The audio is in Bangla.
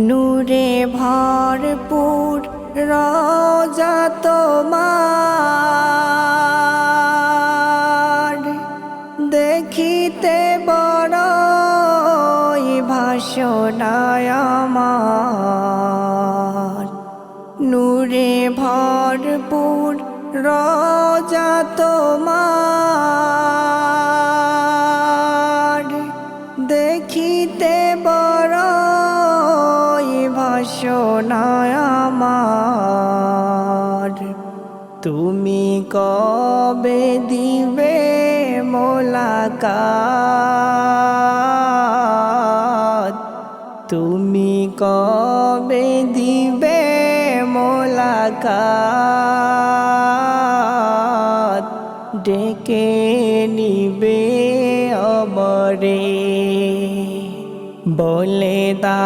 নূরে ভরপুর রওজা তোমার, দেখিতে বড়ই ভাসনায় আমার। নূরে ভরপুর রওজা তোমার, দেখিতে বড়ই ভাসনায় আমার। তুমি কবে দিবে মোলাকাত, তুমি কবে দিবে মোলাকাত, ডেকে নিবে অমরে বলে দা